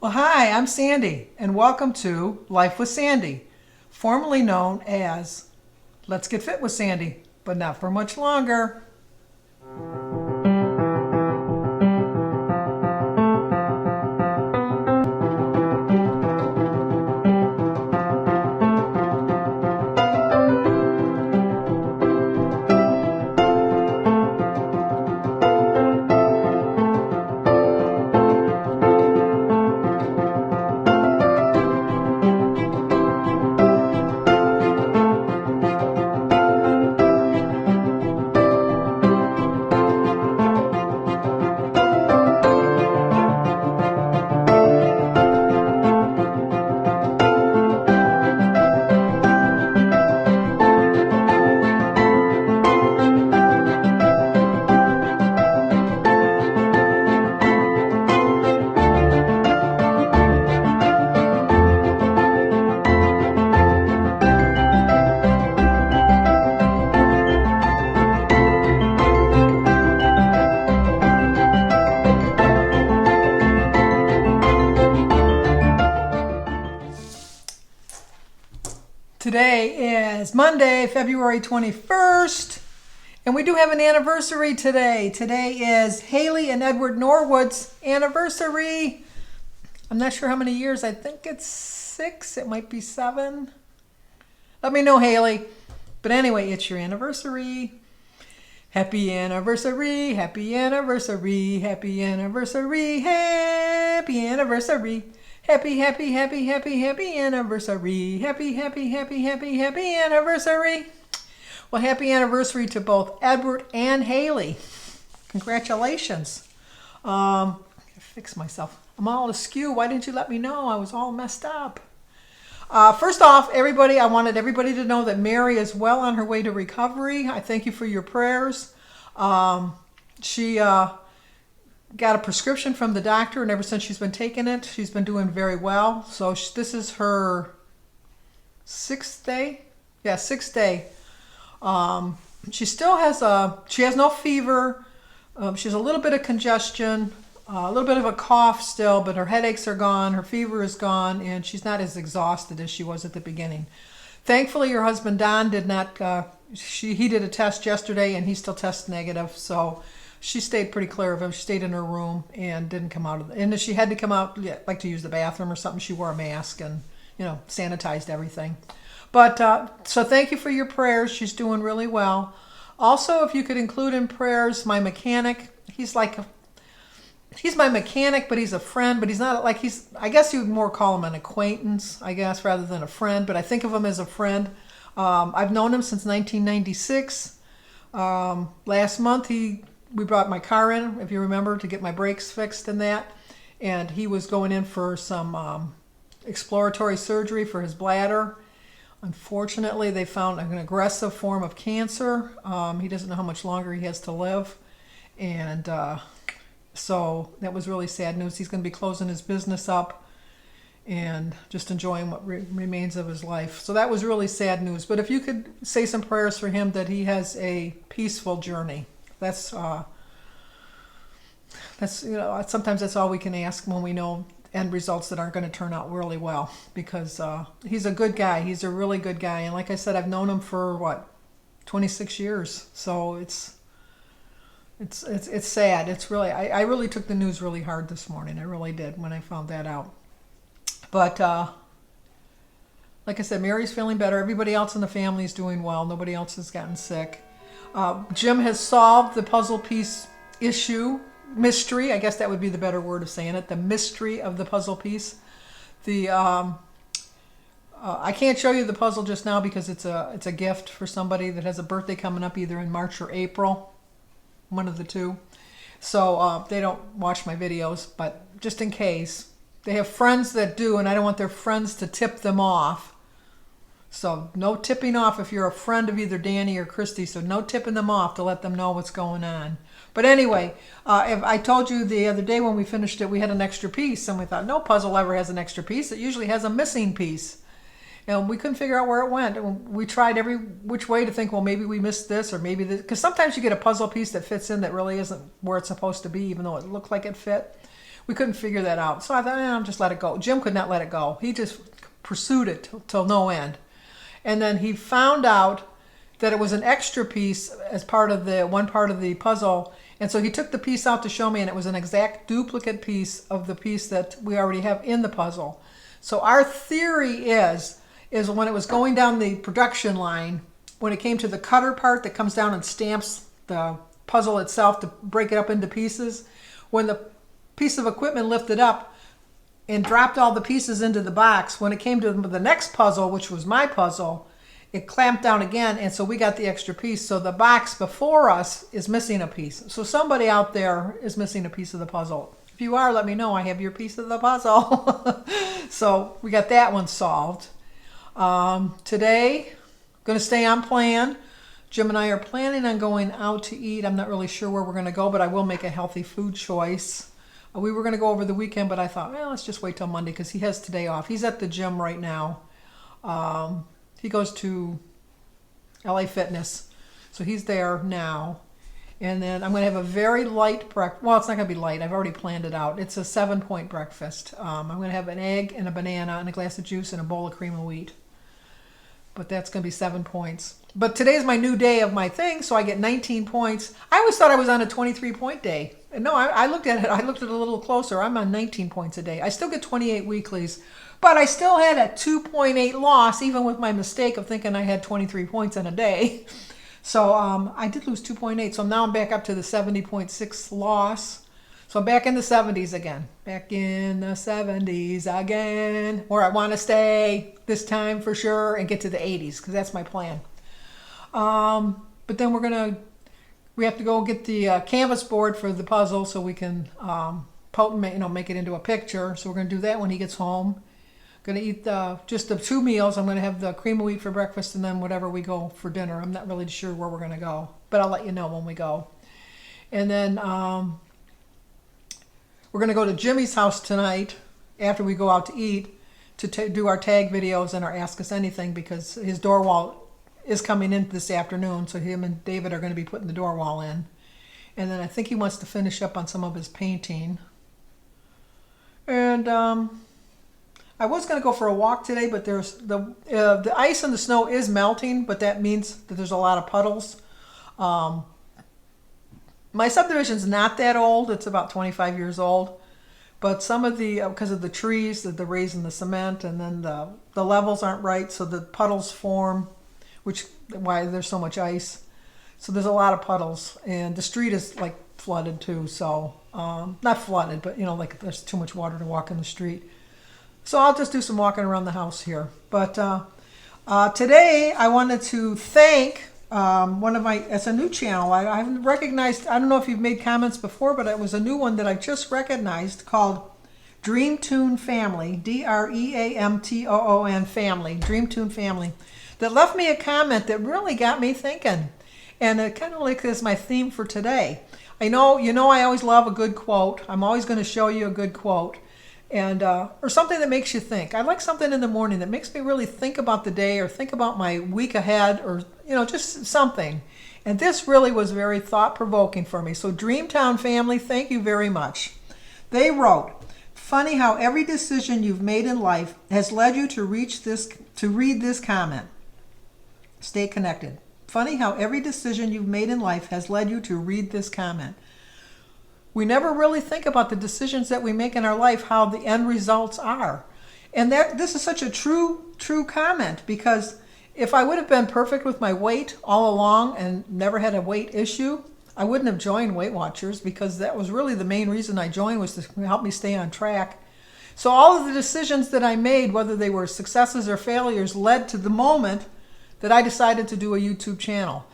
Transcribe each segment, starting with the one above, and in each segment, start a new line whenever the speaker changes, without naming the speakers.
Well, hi, I'm Sandy, and welcome to Life with Sandy, formerly known as Let's Get Fit with Sandy, but not for much longer. Today is Monday, February 21st, and we do have an anniversary today. Today is Haley and Edward Norwood's anniversary. I'm not sure how many years. I think it's 6. It might be 7. Let me know, Haley. But anyway, it's your anniversary. Happy anniversary, happy anniversary, happy anniversary, happy anniversary. Happy, happy, happy, happy, happy anniversary. Happy, happy, happy, happy, happy anniversary. Well, happy anniversary to both Edward and Haley. Congratulations. I fix myself. I'm all askew. Why didn't you let me know? I was all messed up. First off, everybody, I wanted everybody to know that Mary is well on her way to recovery. I thank you for your prayers. She got a prescription from the doctor, and ever since she's been taking it, she's been doing very well. So this is her 6th day. Yeah, 6th day. She still has she has no fever. She has a little bit of congestion, a little bit of a cough still, but her headaches are gone, her fever is gone, and she's not as exhausted as she was at the beginning. Thankfully, her husband Don did not. He did a test yesterday, and he still tests negative. So she stayed pretty clear of him. She stayed in her room and didn't come out of it. And if she had to come out, like to use the bathroom or something, she wore a mask and, sanitized everything. But so thank you for your prayers. She's doing really well. Also, if you could include in prayers my mechanic. He's my mechanic, but he's a friend. But he's not like I guess you would more call him an acquaintance, I guess, rather than a friend. But I think of him as a friend. I've known him since 1996. Last month we brought my car in, if you remember, to get my brakes fixed and that. And he was going in for some exploratory surgery for his bladder. Unfortunately, they found an aggressive form of cancer. He doesn't know how much longer he has to live. And so that was really sad news. He's going to be closing his business up and just enjoying what remains of his life. So that was really sad news. But if you could say some prayers for him that he has a peaceful journey. That's sometimes that's all we can ask when we know end results that aren't going to turn out really well, because he's a good guy. He's a really good guy, and like I said, I've known him for 26 years. So it's sad. It's really I really took the news really hard this morning. I really did when I found that out. But like I said, Mary's feeling better. Everybody else in the family is doing well. Nobody else has gotten sick. Jim has solved the puzzle piece mystery. I guess that would be the better word of saying it. The mystery of the puzzle piece. I can't show you the puzzle just now because it's a gift for somebody that has a birthday coming up either in March or April, one of the two. So they don't watch my videos, but just in case. They have friends that do, and I don't want their friends to tip them off. So no tipping off if you're a friend of either Danny or Christy. So no tipping them off to let them know what's going on. But anyway, if I told you the other day when we finished it, we had an extra piece. And we thought, no puzzle ever has an extra piece. It usually has a missing piece. And we couldn't figure out where it went. And we tried every which way to think, well, maybe we missed this or maybe this. Because sometimes you get a puzzle piece that fits in that really isn't where it's supposed to be, even though it looked like it fit. We couldn't figure that out. So I thought, I'll just let it go. Jim could not let it go. He just pursued it till no end. And then he found out that it was an extra piece as part of the one part of the puzzle. And so he took the piece out to show me, and it was an exact duplicate piece of the piece that we already have in the puzzle. So our theory is when it was going down the production line, when it came to the cutter part that comes down and stamps the puzzle itself to break it up into pieces, when the piece of equipment lifted up and dropped all the pieces into the box, when it came to the next puzzle, which was my puzzle, it clamped down again, and so we got the extra piece. So the box before us is missing a piece. So somebody out there is missing a piece of the puzzle. If you are, let me know. I have your piece of the puzzle. So we got that one solved. Today, going to stay on plan. Jim and I are planning on going out to eat. I'm not really sure where we're going to go, but I will make a healthy food choice. We were going to go over the weekend, but I thought, well, let's just wait till Monday because he has today off. He's at the gym right now. He goes to LA Fitness, so he's there now. And then I'm going to have a very light breakfast. Well, it's not going to be light. I've already planned it out. It's a 7-point breakfast. I'm going to have an egg and a banana and a glass of juice and a bowl of cream of wheat. But that's going to be 7 points. But today's my new day of my thing, so I get 19 points. I always thought I was on a 23-point day. And no, I looked at it. I looked at it a little closer. I'm on 19 points a day. I still get 28 weeklies. But I still had a 2.8 loss, even with my mistake of thinking I had 23 points in a day. So I did lose 2.8. So now I'm back up to the 70.6 loss. So I'm back in the 70s again. Back in the 70s again. Where I want to stay this time for sure and get to the 80s, because that's my plan. But then we have to go get the canvas board for the puzzle so we can make it into a picture. So we're going to do that when he gets home. Going to eat just the 2 meals. I'm going to have the cream of wheat for breakfast and then whatever we go for dinner. I'm not really sure where we're going to go, but I'll let you know when we go. And then we're going to go to Jimmy's house tonight after we go out to eat to do our tag videos and our Ask Us Anything, because his door wall is coming in this afternoon. So him and David are going to be putting the door wall in. And then I think he wants to finish up on some of his painting. And I was going to go for a walk today, but there's the ice and the snow is melting, but that means that there's a lot of puddles. My subdivision's not that old. It's about 25 years old. But some of the, because of the trees, the raising the cement, and then the levels aren't right, so the puddles form, which why there's so much ice. So there's a lot of puddles, and the street is like flooded too. So not flooded, but like there's too much water to walk in the street. So I'll just do some walking around the house here. But today I wanted to thank it's a new channel. I haven't recognized, I don't know if you've made comments before, but it was a new one that I just recognized called Dream Tune Family, DREAMTOON Family, Dream Tune Family, that left me a comment that really got me thinking. And it kind of like is my theme for today. I know, I always love a good quote. I'm always going to show you a good quote. And or something that makes you think. I like something in the morning that makes me really think about the day or think about my week ahead, or just something. And this really was very thought-provoking for me. So Dreamtown Family, thank you very much. They wrote, "Funny how every decision you've made in life has led you to read this comment. Stay connected. Funny how every decision you've made in life has led you to read this comment. We never really think about the decisions that we make in our life, how the end results are." And this is such a true comment, because if I would have been perfect with my weight all along and never had a weight issue, I wouldn't have joined Weight Watchers, because that was really the main reason I joined, was to help me stay on track. So all of the decisions that I made, whether they were successes or failures, led to the moment that I decided to do a YouTube channel.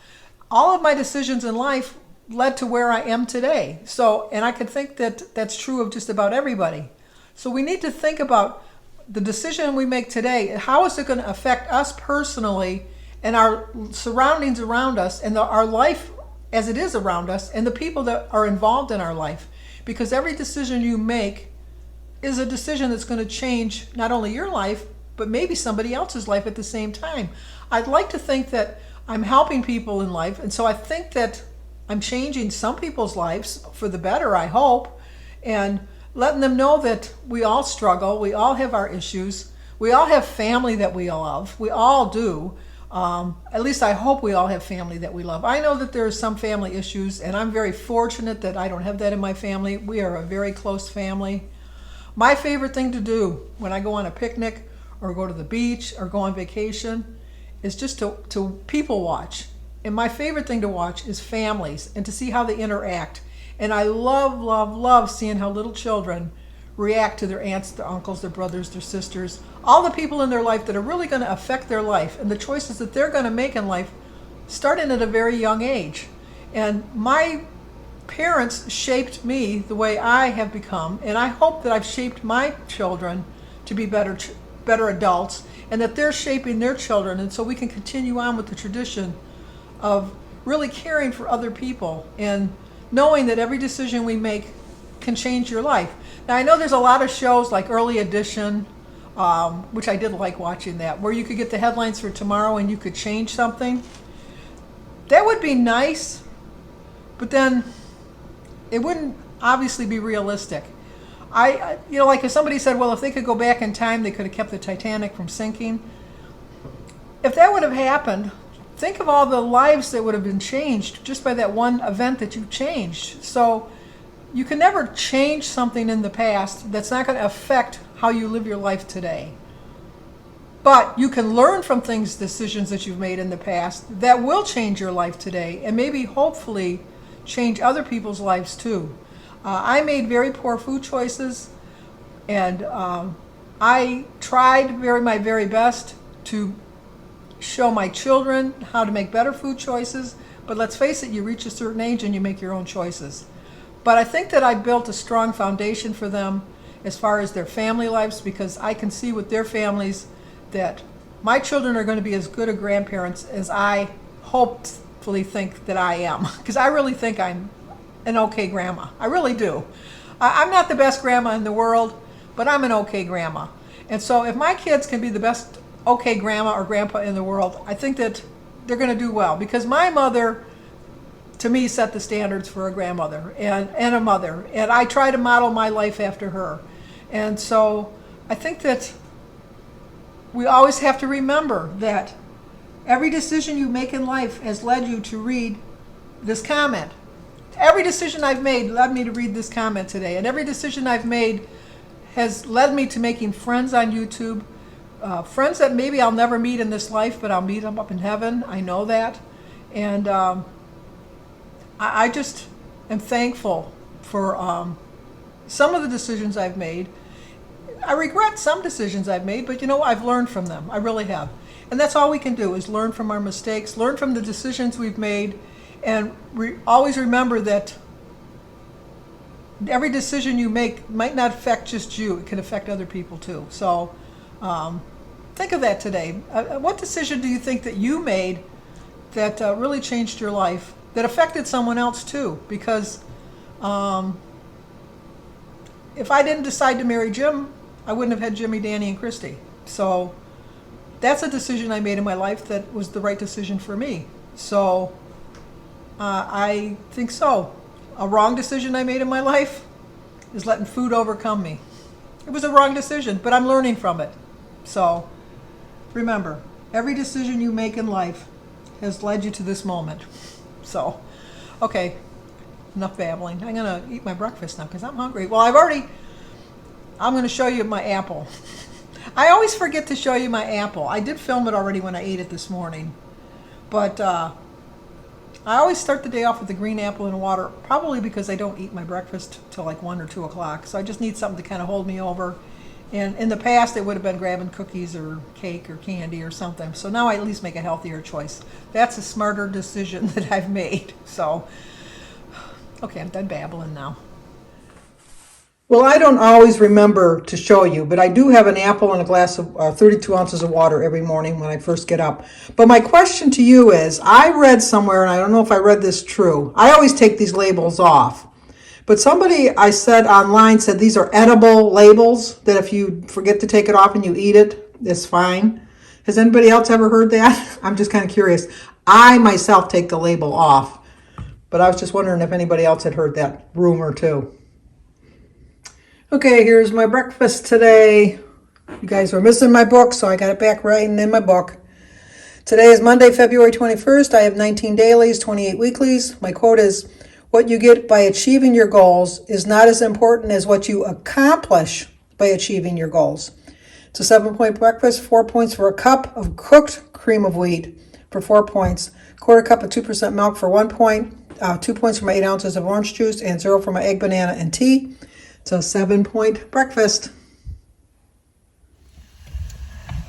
All of my decisions in life led to where I am today. So, and I could think that that's true of just about everybody. So we need to think about the decision we make today. How is it going to affect us personally and our surroundings around us, and our life as it is around us, and the people that are involved in our life? Because every decision you make is a decision that's going to change not only your life, but maybe somebody else's life at the same time. I'd like to think that I'm helping people in life, and so I think that I'm changing some people's lives for the better, I hope. And letting them know that we all struggle, we all have our issues, we all have family that we love, we all do. At least I hope we all have family that we love. I know that there are some family issues, and I'm very fortunate that I don't have that in my family. We are a very close family. My favorite thing to do when I go on a picnic or go to the beach or go on vacation is just to people watch. And my favorite thing to watch is families and to see how they interact. And I love, love, love seeing how little children react to their aunts, their uncles, their brothers, their sisters, all the people in their life that are really going to affect their life and the choices that they're going to make in life starting at a very young age. And my parents shaped me the way I have become, and I hope that I've shaped my children to be better adults, and that they're shaping their children, and so we can continue on with the tradition of really caring for other people and knowing that every decision we make can change your life. Now, I know there's a lot of shows like Early Edition, which I did like watching that, where you could get the headlines for tomorrow and you could change something. That would be nice, but then it wouldn't obviously be realistic. Like if somebody said, well, if they could go back in time, they could have kept the Titanic from sinking. If that would have happened, think of all the lives that would have been changed just by that one event that you changed. So you can never change something in the past that's not going to affect how you live your life today. But you can learn from decisions that you've made in the past that will change your life today and maybe hopefully change other people's lives too. I made very poor food choices, and I tried my very best to show my children how to make better food choices. But let's face it, you reach a certain age and you make your own choices. But I think that I built a strong foundation for them as far as their family lives, because I can see with their families that my children are going to be as good a grandparents as I hopefully think that I am. Because I really think I'm an okay grandma. I really do. I'm not the best grandma in the world, but I'm an okay grandma. And so if my kids can be the best okay grandma or grandpa in the world, I think that they're going to do well. Because my mother, to me, set the standards for a grandmother and a mother. And I try to model my life after her. And so I think that we always have to remember that every decision you make in life has led you to read this comment. Every decision I've made led me to read this comment today. And every decision I've made has led me to making friends on YouTube. Friends that maybe I'll never meet in this life, but I'll meet them up in heaven. I know that. And I just am thankful for some of the decisions I've made. I regret some decisions I've made, but I've learned from them. I really have. And that's all we can do is learn from our mistakes, learn from the decisions we've made, and always remember that every decision you make might not affect just you. It can affect other people too. So think of that today. What decision do you think that you made that really changed your life, that affected someone else too? Because if I didn't decide to marry Jim, I wouldn't have had Jimmy, Danny, and Christy. So that's a decision I made in my life that was the right decision for me. So I think so. A wrong decision I made in my life is letting food overcome me. It was a wrong decision, but I'm learning from it. So remember, every decision you make in life has led you to this moment. So, okay, enough babbling. I'm going to eat my breakfast now because I'm hungry. Well, I'm going to show you my apple. I always forget to show you my apple. I did film it already when I ate it this morning. But I always start the day off with a green apple and water, probably because I don't eat my breakfast till like 1 or 2 o'clock. So I just need something to kind of hold me over. And in the past, it would have been grabbing cookies or cake or candy or something. So now I at least make a healthier choice. That's a smarter decision that I've made. So, okay, I'm done babbling now. Well, I don't always remember to show you, but I do have an apple and a glass of 32 ounces of water every morning when I first get up. But my question to you is, I read somewhere, and I don't know if I read this true. I always take these labels off. But somebody I said online said these are edible labels, that if you forget to take it off and you eat it, it's fine. Has anybody else ever heard that? I'm just kind of curious. I myself take the label off, but I was just wondering if anybody else had heard that rumor too. Okay, here's my breakfast today. You guys were missing my book, so I got it back writing in my book. Today is Monday, February 21st. I have 19 dailies, 28 weeklies. My quote is, "What you get by achieving your goals is not as important as what you accomplish by achieving your goals." It's a 7-point breakfast, 4 points for a cup of cooked cream of wheat for 4 points, quarter cup of 2% milk for 1 point, 2 points for my 8 ounces of orange juice, and 0 for my egg, banana, and tea. It's a 7-point breakfast.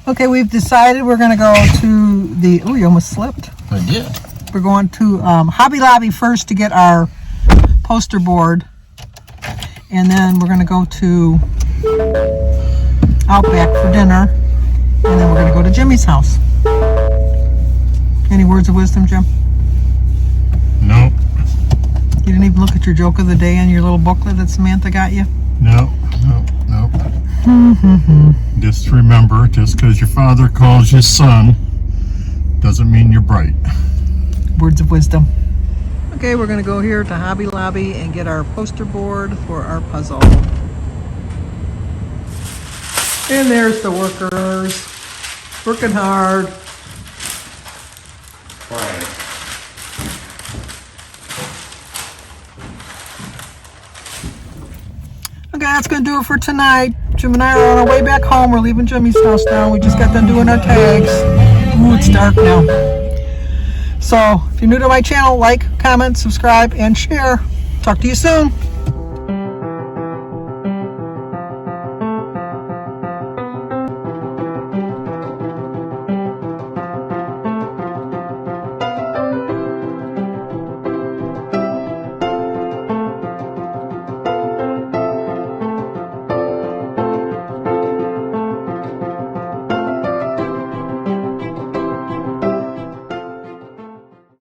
Okay, we've decided we're going to go to the, oh, you almost slipped.
I did.
We're going to Hobby Lobby first to get our poster board. And then we're going to go to Outback for dinner. And then we're going to go to Jimmy's house. Any words of wisdom, Jim?
No.
You didn't even look at your joke of the day in your little booklet that Samantha got you?
No. Just remember, just because your father calls you son, doesn't mean you're bright.
Words of wisdom. Okay, we're going to go here to Hobby Lobby and get our poster board for our puzzle. And there's the workers, working hard.
Right.
Okay, that's going to do it for tonight. Jim and I are on our way back home. We're leaving Jimmy's house now. We just got done doing our tags. Ooh, it's dark now. So, if you're new to my channel, like, comment, subscribe, and share. Talk to you soon.